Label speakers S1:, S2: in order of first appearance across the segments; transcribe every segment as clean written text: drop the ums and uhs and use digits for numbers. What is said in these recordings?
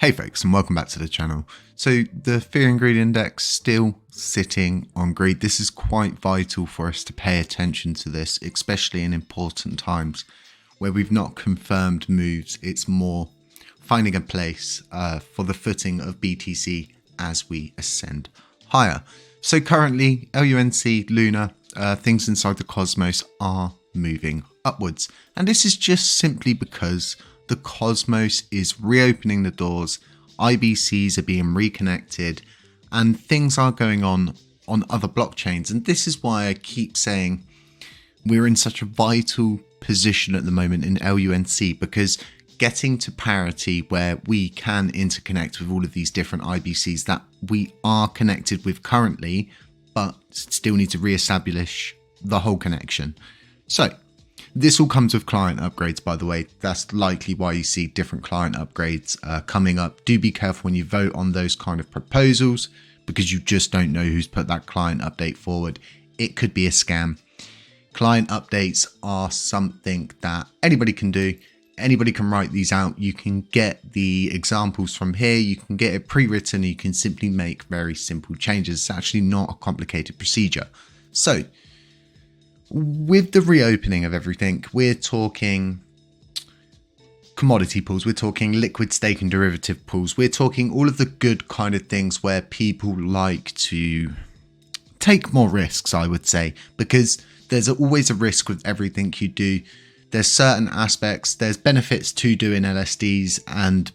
S1: Hey folks, and welcome back to the channel. So the fear and greed index still sitting on greed. This is quite vital for us to pay attention to this, especially in important times where we've not confirmed moves. It's more finding a place for the footing of BTC as we ascend higher. So currently LUNC, Luna, things inside the cosmos are moving upwards. And this is just simply because the cosmos is reopening the doors, IBCs are being reconnected, and things are going on other blockchains. And this is why I keep saying we're in such a vital position at the moment in LUNC, because getting to parity where we can interconnect with all of these different IBCs that we are connected with currently, but still need to reestablish the whole connection. So this all comes with client upgrades, by the way. That's likely why you see different client upgrades coming up. Do be careful when you vote on those kind of proposals, because you just don't know who's put that client update forward. It could be a scam. Client updates are something that anybody can do. Anybody can write these out. You can get the examples from here. You can get it pre-written. You can simply make very simple changes. It's actually not a complicated procedure. So with the reopening of everything, we're talking commodity pools, we're talking liquid stake and derivative pools, we're talking all of the good kind of things where people like to take more risks, I would say, because there's always a risk with everything you do. There's certain aspects, there's benefits to doing LSDs and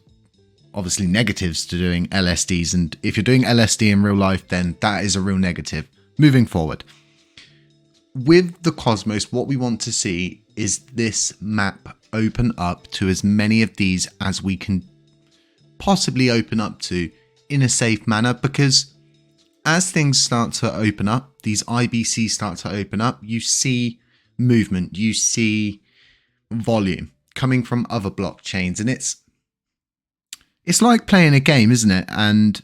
S1: obviously negatives to doing LSDs. And if you're doing LSD in real life, then that is a real negative. Moving forward, with the cosmos, what we want to see is this map open up to as many of these as we can possibly open up to in a safe manner, because as things start to open up, these IBCs start to open up, you see movement, you see volume coming from other blockchains, and it's like playing a game, isn't it? And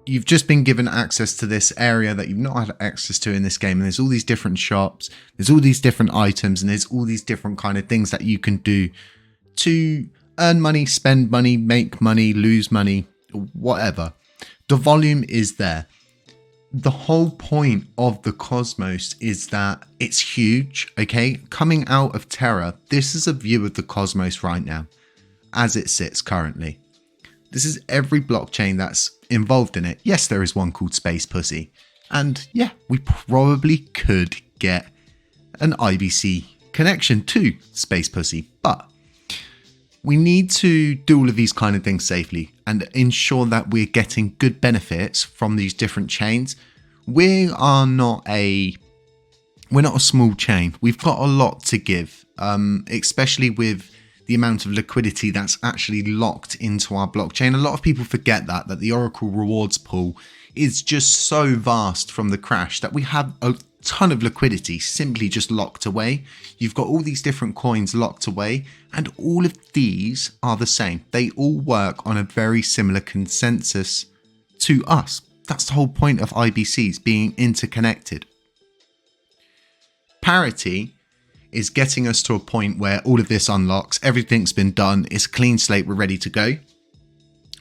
S1: you've just been given access to this area that you've not had access to in this game, and there's all these different shops, there's all these different items, and there's all these different kind of things that you can do to earn money, spend money, make money, lose money, whatever. The volume is there. The whole point of the cosmos is that it's huge, okay? Coming out of Terra, this is a view of the cosmos right now as it sits currently. This is every blockchain that's involved in it. Yes, there is one called Space Pussy. And yeah, we probably could get an IBC connection to Space Pussy, but we need to do all of these kind of things safely and ensure that we're getting good benefits from these different chains. We're not a small chain. We've got a lot to give, especially with the amount of liquidity that's actually locked into our blockchain. A lot of people forget that the Oracle rewards pool is just so vast from the crash that we have a ton of liquidity simply just locked away. You've got all these different coins locked away, and all of these are the same. They all work on a very similar consensus to us. That's the whole point of IBCs being interconnected. Parity is getting us to a point where all of this unlocks, everything's been done, it's a clean slate, we're ready to go.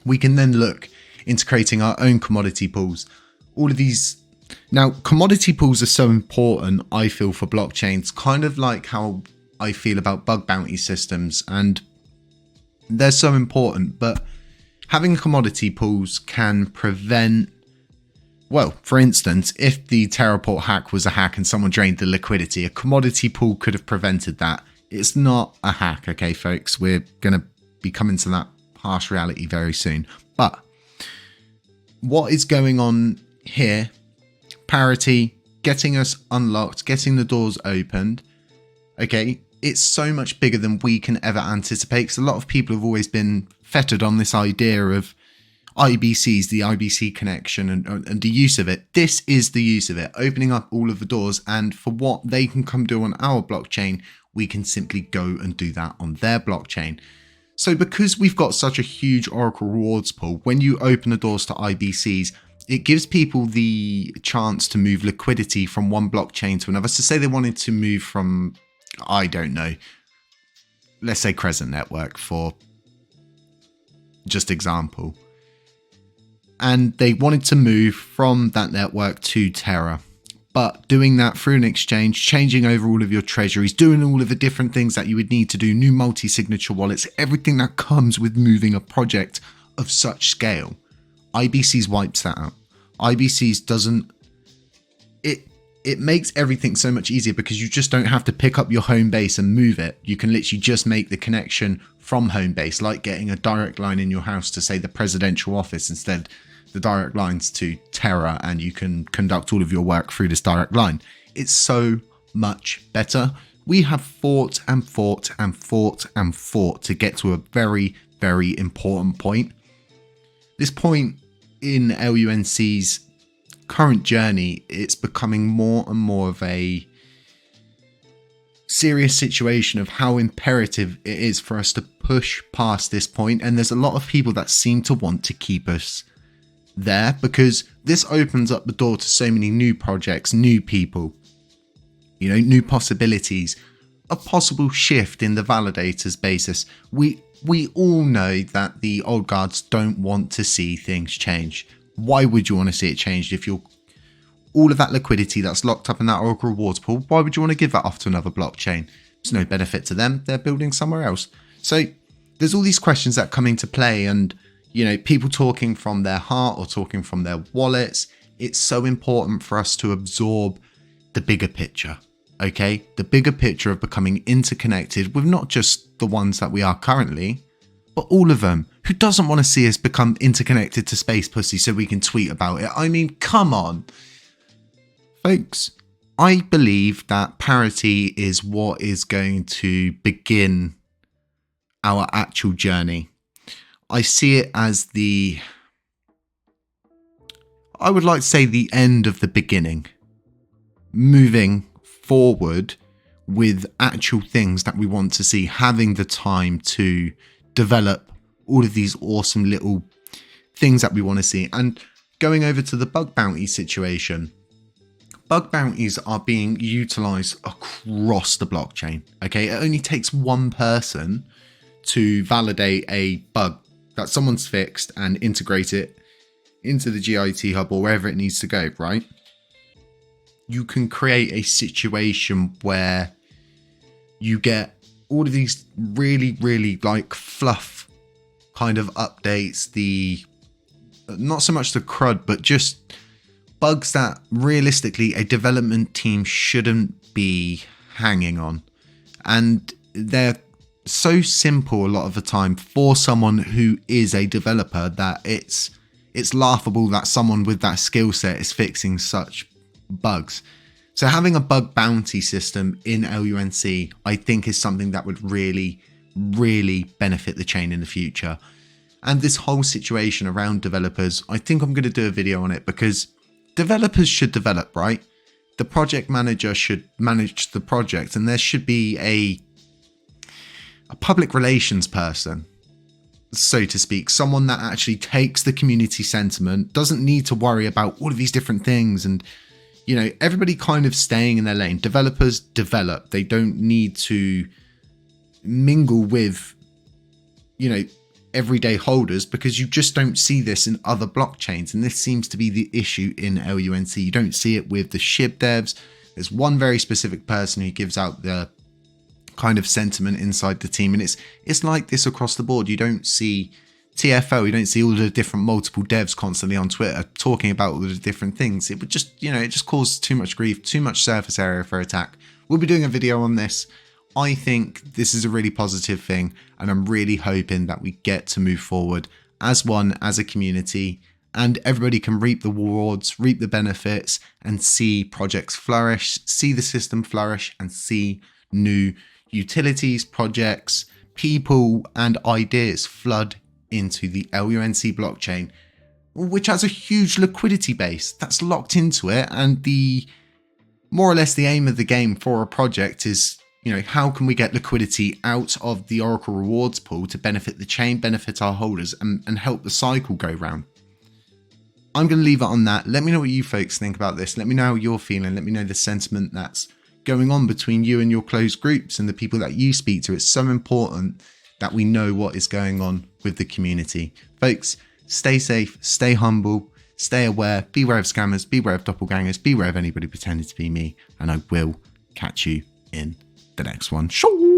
S1: We can then look into creating our own commodity pools. All of these. Now, commodity pools are so important, I feel, for blockchains, kind of like how I feel about bug bounty systems, and they're so important, but having commodity pools can prevent, well, for instance, if the Terra hack was a hack and someone drained the liquidity, a commodity pool could have prevented that. It's not a hack, okay, folks? We're going to be coming to that harsh reality very soon. But what is going on here? Parity, getting us unlocked, getting the doors opened. Okay, it's so much bigger than we can ever anticipate, because a lot of people have always been fettered on this idea of IBCs, the IBC connection and the use of it. This is the use of it, opening up all of the doors, and for what they can come do on our blockchain, we can simply go and do that on their blockchain. So because we've got such a huge Oracle rewards pool, when you open the doors to IBCs, it gives people the chance to move liquidity from one blockchain to another. So say they wanted to move from, I don't know, let's say Crescent Network for just example. and they wanted to move from that network to Terra. But doing that through an exchange, changing over all of your treasuries, doing all of the different things that you would need to do, new multi-signature wallets, everything that comes with moving a project of such scale, IBC's wipes that out. IBC's doesn't, it makes everything so much easier because you just don't have to pick up your home base and move it. You can literally just make the connection from home base, like getting a direct line in your house to, say, the presidential office, instead the direct lines to Terra, and you can conduct all of your work through this direct line. It's so much better. We have fought and fought and fought and fought to get to a very, very important point. This point in LUNC's current journey, it's becoming more and more of a serious situation of how imperative it is for us to push past this point. And there's a lot of people that seem to want to keep us there, because this opens up the door to so many new projects, new people, you know, new possibilities, a possible shift in the validators basis. We all know that the old guards don't want to see things change. Why would you want to see it changed if you're all of that liquidity that's locked up in that Oracle rewards pool? Why would you want to give that off to another blockchain? There's no benefit to them. They're building somewhere else. So there's all these questions that come into play, and, you know, people talking from their heart or talking from their wallets. It's so important for us to absorb the bigger picture. Okay, the bigger picture of becoming interconnected with not just the ones that we are currently, but all of them. Who doesn't want to see us become interconnected to Space Pussy so we can tweet about it? I mean, come on. Folks, I believe that parity is what is going to begin our actual journey. I see it as I would like to say the end of the beginning. Moving forward with actual things that we want to see, having the time to develop all of these awesome little things that we want to see. And going over to the bug bounty situation, bug bounties are being utilized across the blockchain. Okay, it only takes one person to validate a bug that someone's fixed and integrate it into the GIT hub or wherever it needs to go, right? You can create a situation where you get all of these really, really like fluff kind of updates, not so much the crud, but just bugs that realistically a development team shouldn't be hanging on. And they're so simple a lot of the time for someone who is a developer that it's laughable that someone with that skill set is fixing such bugs. So having a bug bounty system in LUNC, I think, is something that would really, really benefit the chain in the future. And this whole situation around developers, I think I'm going to do a video on it, because developers should develop, right? The project manager should manage the project, and there should be a public relations person, so to speak, someone that actually takes the community sentiment, doesn't need to worry about all of these different things, and, you know, everybody kind of staying in their lane. Developers develop. They don't need to mingle with, you know, everyday holders, because you just don't see this in other blockchains. And this seems to be the issue in LUNC. You don't see it with the SHIB devs. There's one very specific person who gives out the kind of sentiment inside the team, and it's like this across the board. You don't see TFO, you don't see all the different multiple devs constantly on Twitter talking about all the different things. It would just, you know, it just causes too much grief, too much surface area for attack. We'll be doing a video on this. I think this is a really positive thing, and I'm really hoping that we get to move forward as one, as a community, and everybody can reap the rewards, reap the benefits, and see projects flourish, see the system flourish, and see new utilities, projects, people, and ideas flood into the LUNC blockchain, which has a huge liquidity base that's locked into it. And the more or less the aim of the game for a project is, you know, how can we get liquidity out of the Oracle rewards pool to benefit the chain, benefit our holders, and help the cycle go round. I'm going to leave it on that. Let me know what you folks think about this. Let me know how you're feeling. Let me know the sentiment that's going on between you and your closed groups and the people that you speak to. It's so important that we know what is going on with the community. Folks, stay safe, stay humble, stay aware, beware of scammers, beware of doppelgangers, beware of anybody pretending to be me, and I will catch you in the next one. Sure.